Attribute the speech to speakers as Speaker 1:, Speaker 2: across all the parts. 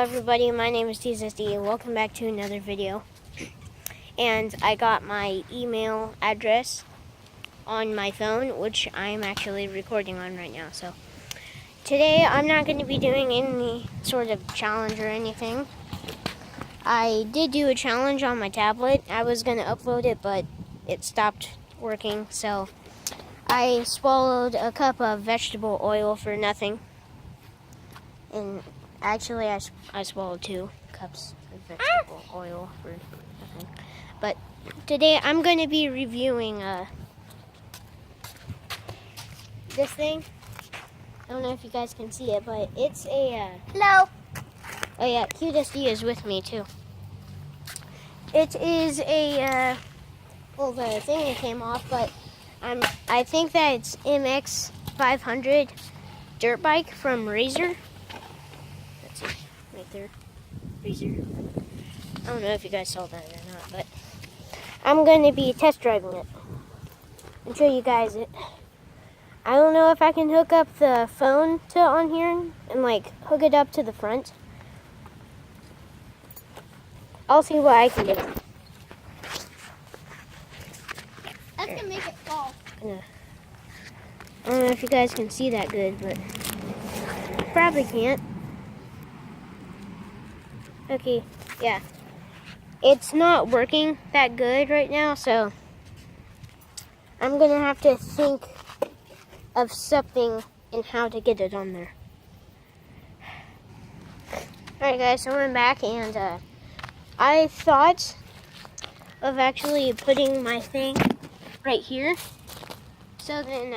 Speaker 1: everybody, my name is TZSD. Welcome back to another video. And I got my email address on my phone, which I'm actually recording on right now. So today I'm not going to be doing any sort of challenge or anything. I did do a challenge on my tablet. I was going to upload it, but it stopped working. So I swallowed a cup of vegetable oil for nothing. And actually, I swallowed 2 cups of vegetable oil for nothing. But today I'm going to be reviewing this thing. I don't know if you guys can see it, but it's a...
Speaker 2: Hello.
Speaker 1: Oh yeah, QSD is with me too. It is a... well, the thing came off, but I think that it's MX 500 dirt bike from Razor. That's it, right there. Razor. I don't know if you guys saw that or not, but I'm going to be test driving it and show you guys it. I don't know if I can hook up the phone to on here and like hook it up to the front. I'll see what I can do.
Speaker 2: That's gonna make it fall.
Speaker 1: I don't know if you guys can see that good, but probably can't. Okay, yeah. It's not working that good right now, so I'm gonna have to think of something and how to get it on there. Alright guys, so I'm back, and I thought of actually putting my thing right here, so then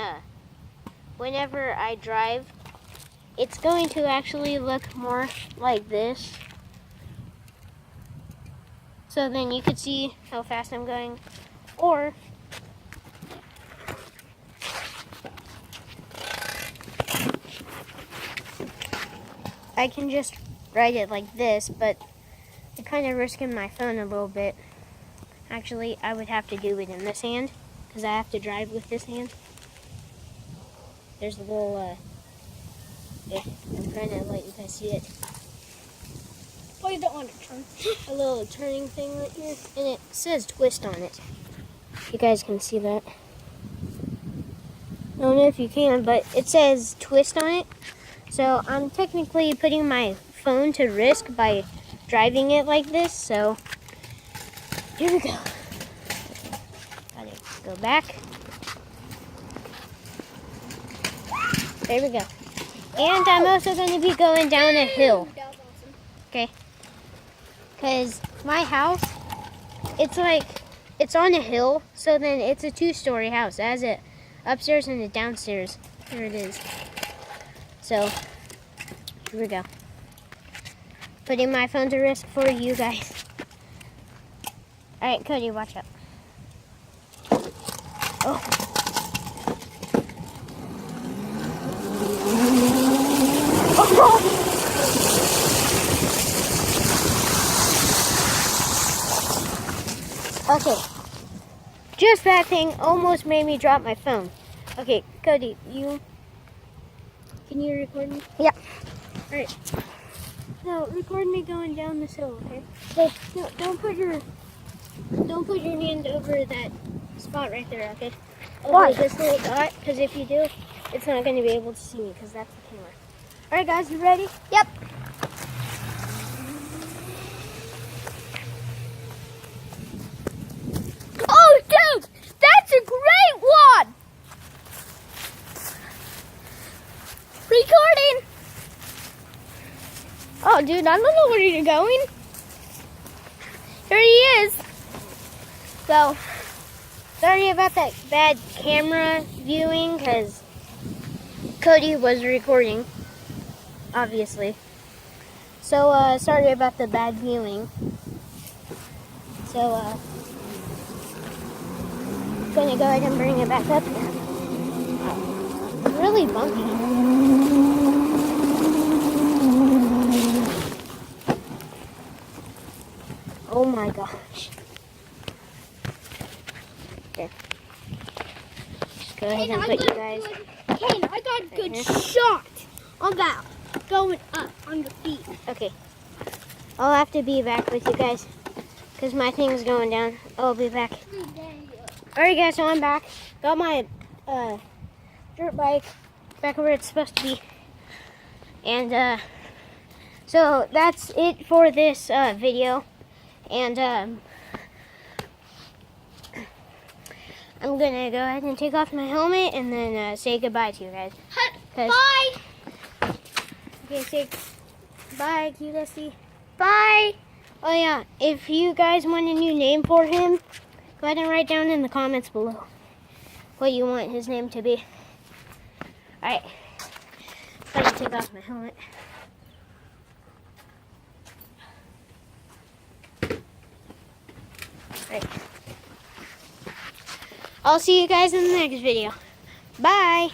Speaker 1: whenever I drive, it's going to actually look more like this. So then you could see how fast I'm going, or I can just ride it like this, but I'm kind of risking my phone a little bit. Actually, I would have to do it in this hand, because I have to drive with this hand. There's a little, yeah, I'm trying to let you guys see it.
Speaker 2: Oh, you don't want to turn.
Speaker 1: A little turning thing right here, and it says twist on it. You guys can see that. I don't know if you can, but it says twist on it. So I'm technically putting my phone to risk by driving it like this. So here we go. Gotta go back. There we go. And I'm also going to be going down a hill.
Speaker 2: That was awesome.
Speaker 1: Okay. Because my house, it's on a hill, so then it's a 2-story house. It has a upstairs and a downstairs. There it is. So, here we go. Putting my phone to risk for you guys. Alright, Cody, watch out. Oh. Oh. Okay, just that thing almost made me drop my phone. Okay, Cody, can you record me?
Speaker 2: Yeah.
Speaker 1: Alright. No, record me going down this hill, okay? Hey, no, don't put your hand over that spot right there, okay?
Speaker 2: Why?
Speaker 1: Over this little dot, because if you do, it's not going to be able to see me, because that's the camera. Alright guys, you ready?
Speaker 2: Yep. Oh, dude, that's a great one. Recording. Oh, dude, I don't know where you're going. Here he is.
Speaker 1: So, sorry about that bad camera viewing, because Cody was recording, obviously. So, sorry about the bad viewing. So, I'm gonna go ahead and bring it back up here. It's really bumpy. Oh my gosh. Okay. Just go ahead and put you guys.
Speaker 2: Kane, I got a good
Speaker 1: Right
Speaker 2: shot on that. Going up on your feet.
Speaker 1: Okay. I'll have to be back with you guys because my thing's going down. I'll be back. Alright guys, so I'm back. Got my dirt bike back where it's supposed to be. And so that's it for this video. And I'm gonna go ahead and take off my helmet and then say goodbye to you guys.
Speaker 2: Bye.
Speaker 1: Okay, say bye, Cute Dusty. Bye. Oh yeah, if you guys want a new name for him, go ahead and write down in the comments below what you want his name to be. Alright, I'm gonna take off my helmet. Alright. I'll see you guys in the next video. Bye.